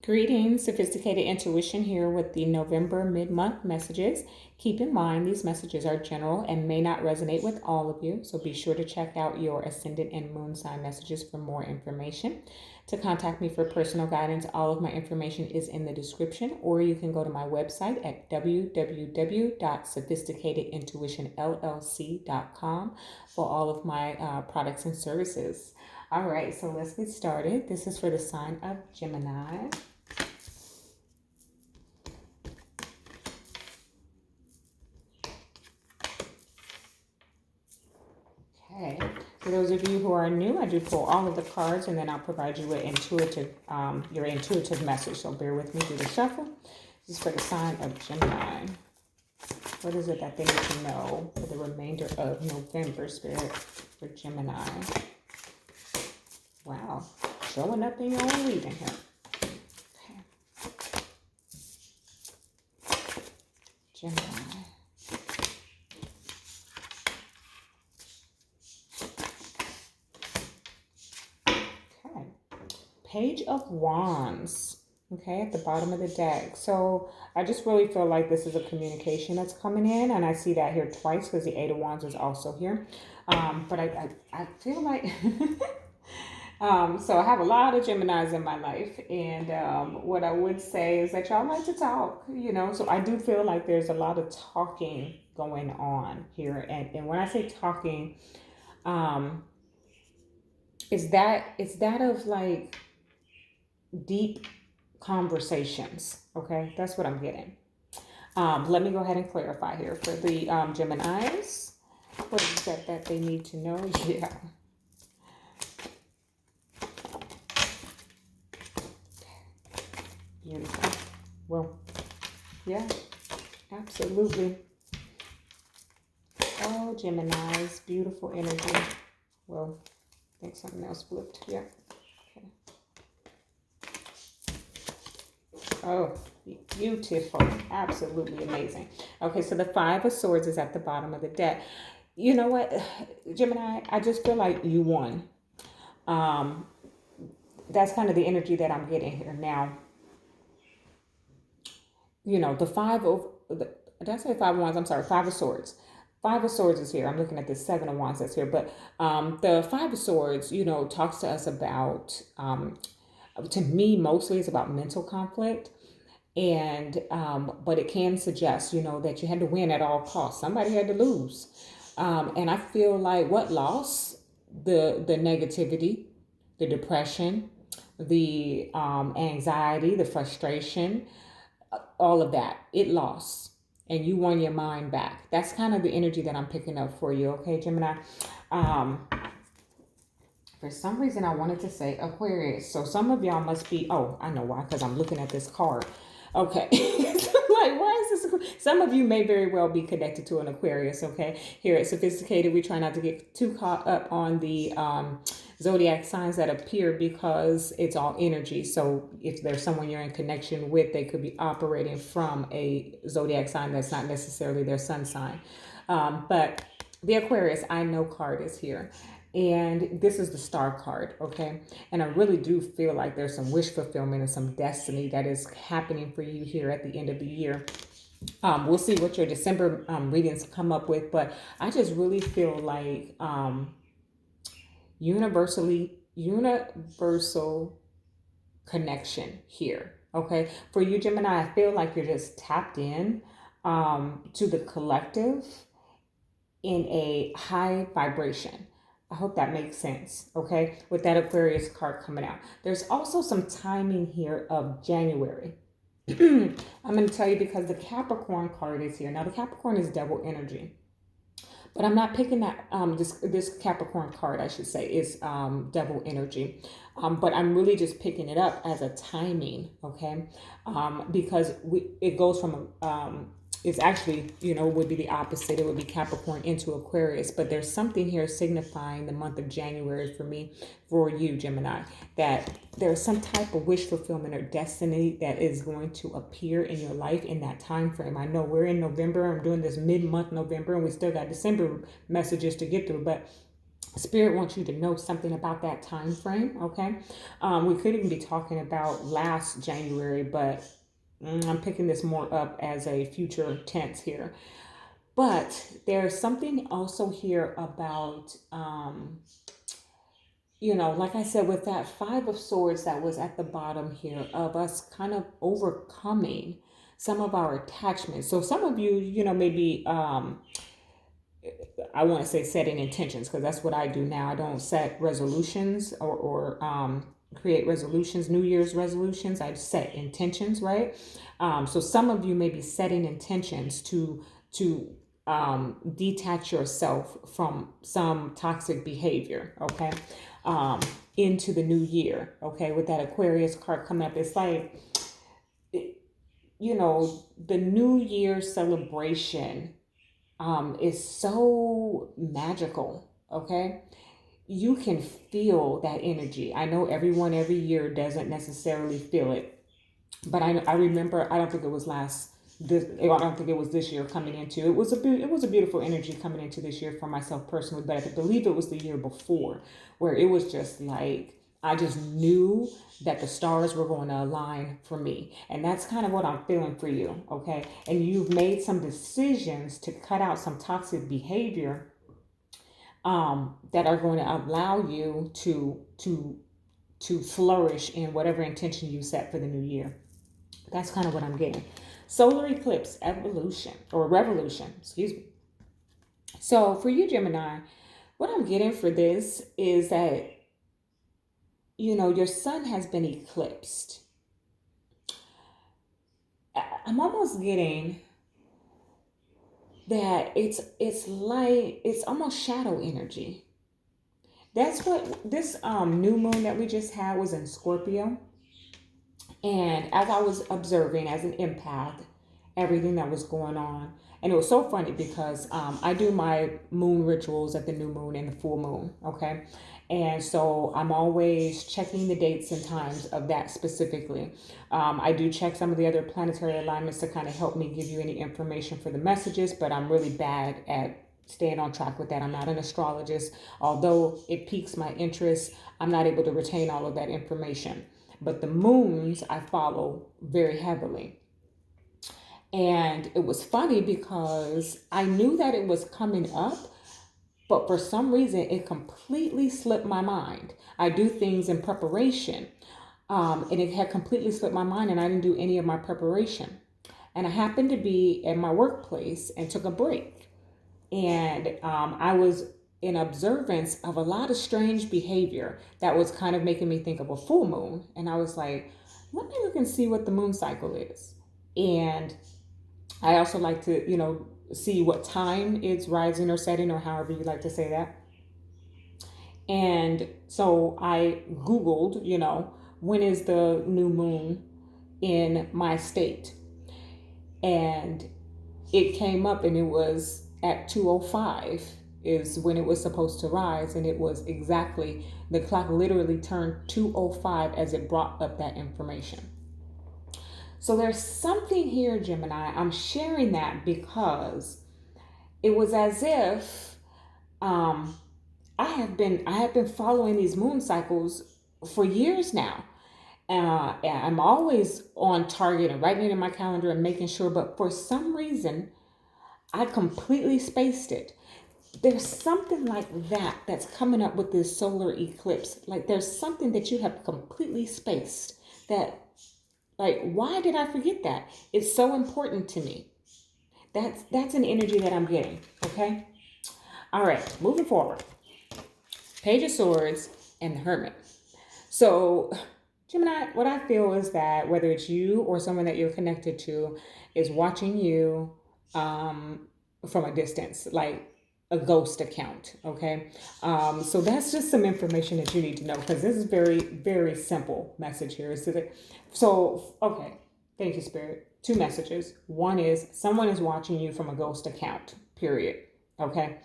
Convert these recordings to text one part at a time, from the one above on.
Greetings, Sophisticated Intuition here with the November mid-month messages. Keep in mind these messages are general and may not resonate with all of you, so be sure to check out your Ascendant and Moon sign messages for more information. To contact me for personal guidance, all of my information is in the description, or you can go to my website at www.sophisticatedintuitionllc.com for all of my products and services. All right, so let's get started. This is for the sign of Gemini. Okay, for those of you who are new, I do pull all of the cards and then I'll provide you with your intuitive message. So bear with me through the shuffle. This is for the sign of Gemini. What is it that they need to know for the remainder of November, Spirit, for Gemini? Wow, showing up in your own reading here. Okay. Gemini. Page of Wands, okay, at the bottom of the deck. So I just really feel like this is a communication that's coming in, and I see that here twice because the Eight of Wands is also here. But I feel like, so I have a lot of Geminis in my life, and what I would say is that y'all like to talk, so I do feel like there's a lot of talking going on here. And when I say talking, it's that of like deep conversations. Okay, that's what I'm getting. Let me go ahead and clarify here for the Geminis. What is that they need to know? Yeah. Beautiful. Well, yeah, absolutely. Oh, Geminis, beautiful energy. Well, I think something else flipped. Yeah. Oh, beautiful. Absolutely amazing. Okay, so the Five of Swords is at the bottom of the deck. You know what, Gemini, I just feel like you won. That's kind of the energy that I'm getting here. Now, the did I say Five of Wands? I'm sorry, Five of Swords. Five of Swords is here. I'm looking at the Seven of Wands that's here. But the Five of Swords, talks to us about, to me, mostly it's about mental conflict. And but it can suggest, that you had to win at all costs. Somebody had to lose. And I feel like what loss? The negativity, the depression, the anxiety, the frustration, all of that. It lost. And you won your mind back. That's kind of the energy that I'm picking up for you. Okay, Gemini? For some reason, I wanted to say Aquarius. So some of y'all must be, I know why, because I'm looking at this card. Okay. Like, why is this? Some of you may very well be connected to an Aquarius, okay? Here at Sophisticated, we try not to get too caught up on the zodiac signs that appear because it's all energy. So if there's someone you're in connection with, they could be operating from a zodiac sign that's not necessarily their sun sign. But the Aquarius I know card is here. And this is the Star card, okay? And I really do feel like there's some wish fulfillment and some destiny that is happening for you here at the end of the year. We'll see what your December readings come up with, but I just really feel like universal connection here, okay? For you, Gemini, I feel like you're just tapped in to the collective in a high vibration. I hope that makes sense, okay? With that Aquarius card coming out. There's also some timing here of January. I'm going to tell you because the Capricorn card is here. Now, the Capricorn is devil energy. But I'm not picking that, this Capricorn card, I should say, is devil energy. But I'm really just picking it up as a timing, okay? Because it goes from it's actually, would be the opposite. It would be Capricorn into Aquarius. But there's something here signifying the month of January for me, for you, Gemini, that there's some type of wish fulfillment or destiny that is going to appear in your life in that time frame. I know we're in November. I'm doing this mid-month November, and we still got December messages to get through. But Spirit wants you to know something about that time frame, okay? We could even be talking about last January, but I'm picking this more up as a future tense here. But there's something also here about, like I said, with that Five of Swords that was at the bottom here, of us kind of overcoming some of our attachments. So some of you, maybe I want to say setting intentions, because that's what I do now. I don't set resolutions or create resolutions, New Year's resolutions. I set intentions, right? So some of you may be setting intentions to detach yourself from some toxic behavior, okay? Into the new year, okay? With that Aquarius card coming up, it's like, the New Year celebration is so magical, okay? You can feel that energy. I know everyone every year doesn't necessarily feel it, but I remember, I don't think it was I don't think it was this year coming into, it was a beautiful energy coming into this year for myself personally, but I believe it was the year before, where it was just like, I just knew that the stars were going to align for me. And that's kind of what I'm feeling for you, okay? And you've made some decisions to cut out some toxic behavior that are going to allow you to flourish in whatever intention you set for the new year. That's kind of what I'm getting. Solar eclipse, evolution, or revolution, excuse me. So for you, Gemini, what I'm getting for this is that, your sun has been eclipsed. I'm almost getting that it's almost shadow energy. That's what this new moon that we just had was in Scorpio. And as I was observing as an empath, everything that was going on, and it was so funny because I do my moon rituals at the new moon and the full moon, okay? And so I'm always checking the dates and times of that specifically. I do check some of the other planetary alignments to kind of help me give you any information for the messages, but I'm really bad at staying on track with that. I'm not an astrologist. Although it piques my interest, I'm not able to retain all of that information. But the moons I follow very heavily. And it was funny because I knew that it was coming up, but for some reason it completely slipped my mind. I do things in preparation, and it had completely slipped my mind, and I didn't do any of my preparation. And I happened to be at my workplace and took a break. And I was in observance of a lot of strange behavior that was kind of making me think of a full moon. And I was like, let me look and see what the moon cycle is. And I also like to, see what time it's rising or setting, or however you like to say that. And so I Googled, when is the new moon in my state? And it came up, and it was at 2:05 is when it was supposed to rise. And it was exactly, the clock literally turned 2:05 as it brought up that information. So there's something here, Gemini. I'm sharing that because it was as if I have been following these moon cycles for years now. I'm always on target and writing it in my calendar and making sure, but for some reason, I completely spaced it. There's something like that that's coming up with this solar eclipse. Like there's something that you have completely spaced that, like, why did I forget that? It's so important to me. That's an energy that I'm getting, okay? All right, moving forward. Page of Swords and the Hermit. So, Gemini, what I feel is that whether it's you or someone that you're connected to is watching you from a distance, like a ghost account, okay? So that's just some information that you need to know, because this is very, very simple message here. So, okay, thank you, Spirit. 2 messages. One is someone is watching you from a ghost account, period, okay?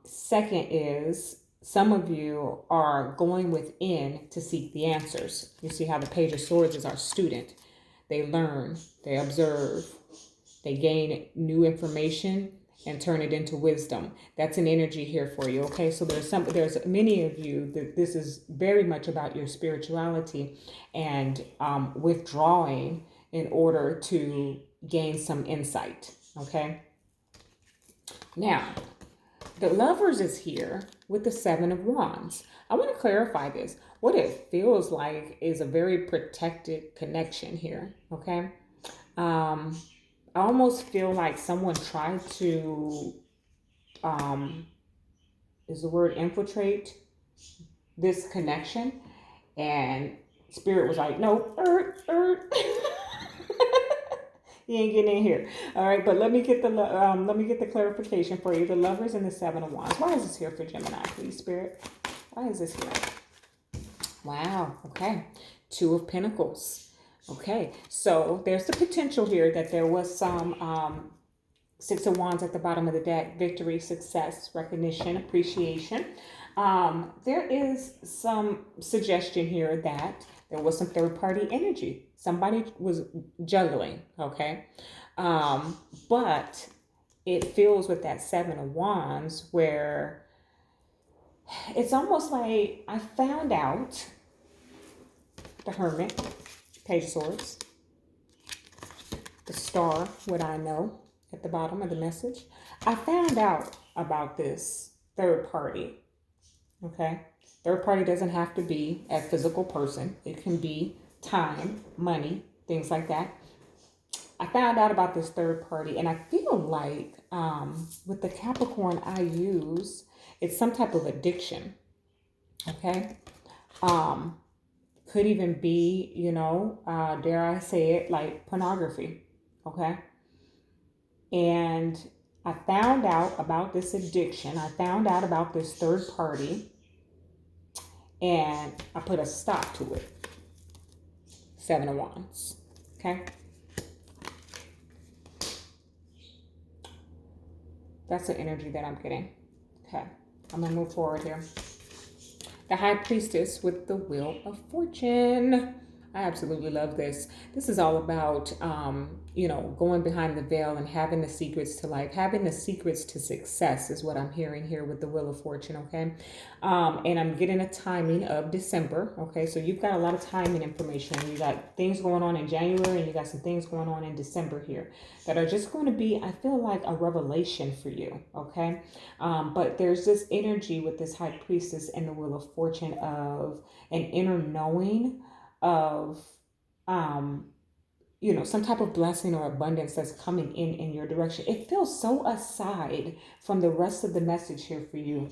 Second is some of you are going within to seek the answers. You see how the Page of Swords is our student. They learn, they observe, they gain new information, and turn it into wisdom. That's an energy here for you. Okay, so there's many of you that this is very much about your spirituality and withdrawing in order to gain some insight. Okay, now the Lovers is here with the Seven of Wands. I want to clarify this. What it feels like is a very protected connection here. Okay, I almost feel like someone tried to, is the word infiltrate this connection, and Spirit was like, nope, you ain't getting in here. All right, but let me get the clarification for you. The Lovers and the Seven of Wands. Why is this here for Gemini, please, Spirit? Why is this here? Wow. Okay. Two of Pentacles. Okay, so there's the potential here that there was some Six of Wands at the bottom of the deck. Victory, success, recognition, appreciation. There is some suggestion here that there was some third-party energy. Somebody was juggling, okay? But it feels with that Seven of Wands where it's almost like I found out the Hermit, Page of Swords, the Star, what I know at the bottom of the message. I found out about this third party, okay? Third party doesn't have to be a physical person. It can be time, money, things like that. I found out about this third party, and I feel like with the Capricorn I use, it's some type of addiction, okay? Could even be, dare I say it, like pornography, okay? And I found out about this addiction. I found out about this third party, and I put a stop to it. Seven of Wands, okay? That's the energy that I'm getting. Okay, I'm going to move forward here. The High Priestess with the Wheel of Fortune. I absolutely love this. This is all about, going behind the veil and having the secrets to life, having the secrets to success is what I'm hearing here with the Wheel of Fortune, okay? And I'm getting a timing of December, okay? So you've got a lot of timing information. You got things going on in January, and you got some things going on in December here that are just going to be, I feel like, a revelation for you, okay? But there's this energy with this High Priestess and the Wheel of Fortune of an inner knowing of some type of blessing or abundance that's coming in your direction. It feels so aside from the rest of the message here for you.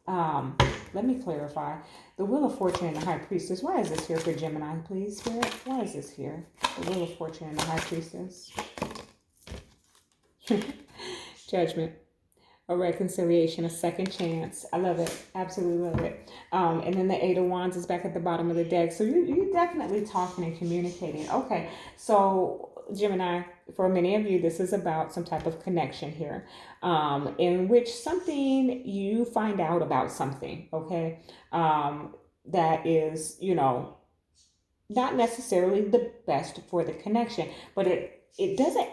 Let me clarify. The Wheel of Fortune and the High Priestess. Why is this here for Gemini, please, Spirit? Why is this here? The Wheel of Fortune and the High Priestess. Judgment. A reconciliation, a second chance. I love it. Absolutely love it. And then the Eight of Wands is back at the bottom of the deck. So you're definitely talking and communicating. Okay, so Gemini, for many of you, this is about some type of connection here, in which something you find out about something, okay, that is, not necessarily the best for the connection, but it doesn't.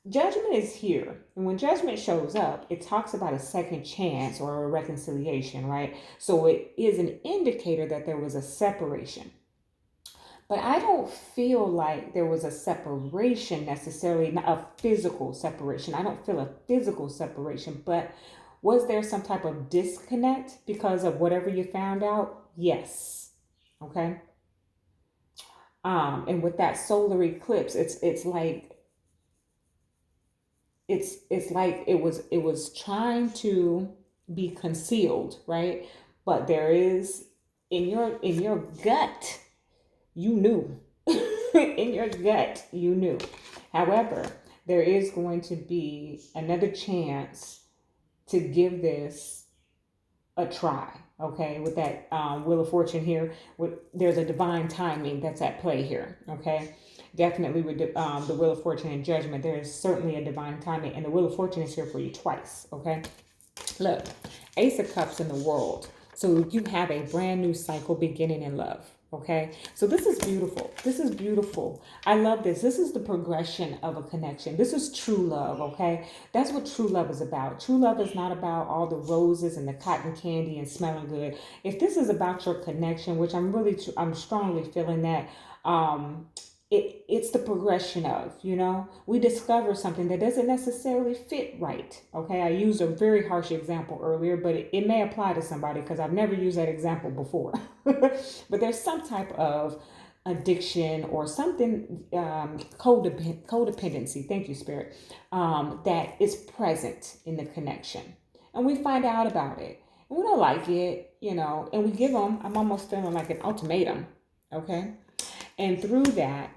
Judgment is here. And when judgment shows up, it talks about a second chance or a reconciliation, right? So it is an indicator that there was a separation. But I don't feel like there was a separation necessarily, not a physical separation. I don't feel a physical separation, but was there some type of disconnect because of whatever you found out? Yes. Okay. And with that solar eclipse, it's like it was trying to be concealed, right? But there is in your gut, you knew. In your gut, you knew. However, there is going to be another chance to give this a try. Okay, with that Wheel of Fortune here, there's a divine timing that's at play here. Okay. Definitely with the Wheel of Fortune and Judgment, there is certainly a divine timing. And the Wheel of Fortune is here for you twice, okay? Look, Ace of Cups in the World. So you have a brand new cycle beginning in love, Okay, so this is beautiful. This is beautiful. I love this. This is the progression of a connection. This is true love. Okay, that's what true love is about. True love is not about all the roses and the cotton candy and smelling good. If this is about your connection, which I'm strongly feeling that, um, it's the progression of, we discover something that doesn't necessarily fit right. Okay, I used a very harsh example earlier, but it may apply to somebody because I've never used that example before. But there's some type of addiction or something, codependency, thank you, Spirit, that is present in the connection, and we find out about it and we don't like it, and we give them, I'm almost feeling like an ultimatum. Okay, and through that,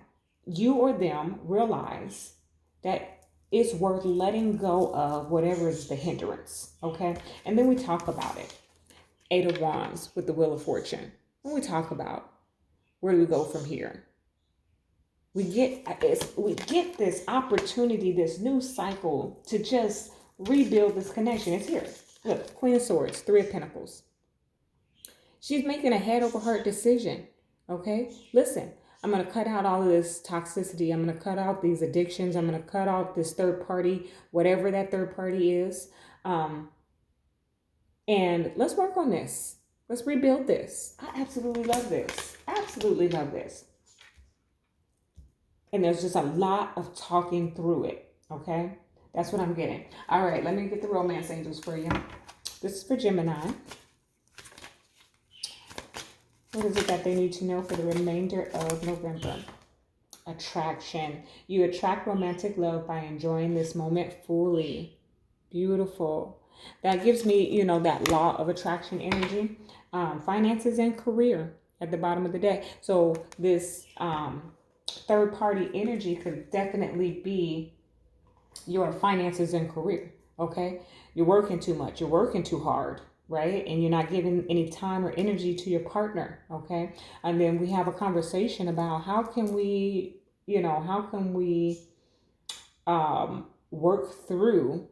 you or them realize that it's worth letting go of whatever is the hindrance. Okay. And then we talk about it. Eight of Wands with the Wheel of Fortune. When we talk about where do we go from here, we get this opportunity, this new cycle to just rebuild this connection. It's here. Look, Queen of Swords, Three of Pentacles. She's making a head over heart decision. Okay. Listen, I'm going to cut out all of this toxicity. I'm going to cut out these addictions. I'm going to cut out this third party, whatever that third party is. And let's work on this. Let's rebuild this. I absolutely love this. Absolutely love this. And there's just a lot of talking through it. Okay. That's what I'm getting. All right. Let me get the romance angels for you. This is for Gemini. What is it that they need to know for the remainder of November? Attraction. You attract romantic love by enjoying this moment fully. Beautiful. That gives me, that law of attraction energy. Finances and career at the bottom of the day. So this third party energy could definitely be your finances and career. Okay. You're working too much. You're working too hard. Right? And you're not giving any time or energy to your partner. Okay. And then we have a conversation about how can we work through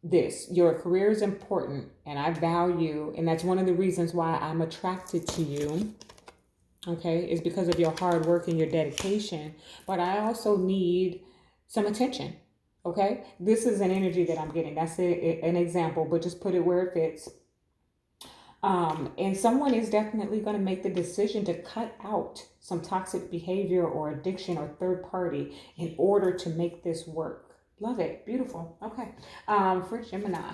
this. Your career is important and I value, and that's one of the reasons why I'm attracted to you. Okay. Is because of your hard work and your dedication. But I also need some attention. Okay, this is an energy that I'm getting. That's an example, but just put it where it fits. And someone is definitely going to make the decision to cut out some toxic behavior or addiction or third party in order to make this work. Love it. Beautiful. Okay. For Gemini,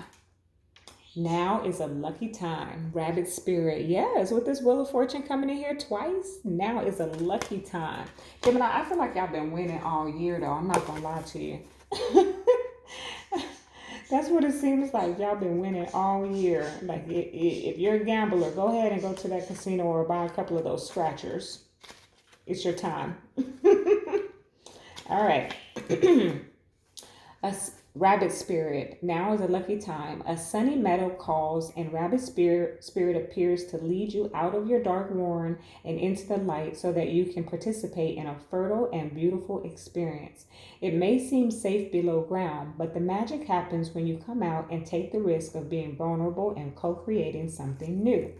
now is a lucky time. Rabbit spirit. Yes, with this Wheel of Fortune coming in here twice, now is a lucky time. Gemini, I feel like y'all been winning all year, though. I'm not going to lie to you. That's what it seems like. Y'all been winning all year. Like, if you're a gambler, go ahead and go to that casino or buy a couple of those scratchers. It's your time. All right. A rabbit spirit. Now is a lucky time. A sunny meadow calls, and rabbit spirit appears to lead you out of your dark warren and into the light so that you can participate in a fertile and beautiful experience. It may seem safe below ground, but the magic happens when you come out and take the risk of being vulnerable and co-creating something new.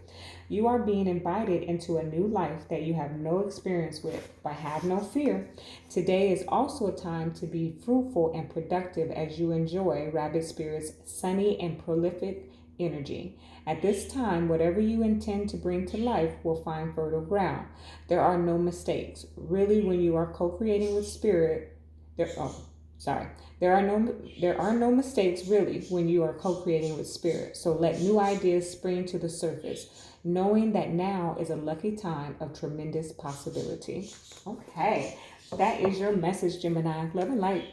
You are being invited into a new life that you have no experience with, but have no fear. Today is also a time to be fruitful and productive as you enjoy Rabbit Spirit's sunny and prolific energy. At this time, whatever you intend to bring to life will find fertile ground. There are no mistakes. Really, when you are co-creating with Spirit, there are no mistakes really when you are co-creating with Spirit. So let new ideas spring to the surface, knowing that now is a lucky time of tremendous possibility. Okay, that is your message, Gemini. Love and light.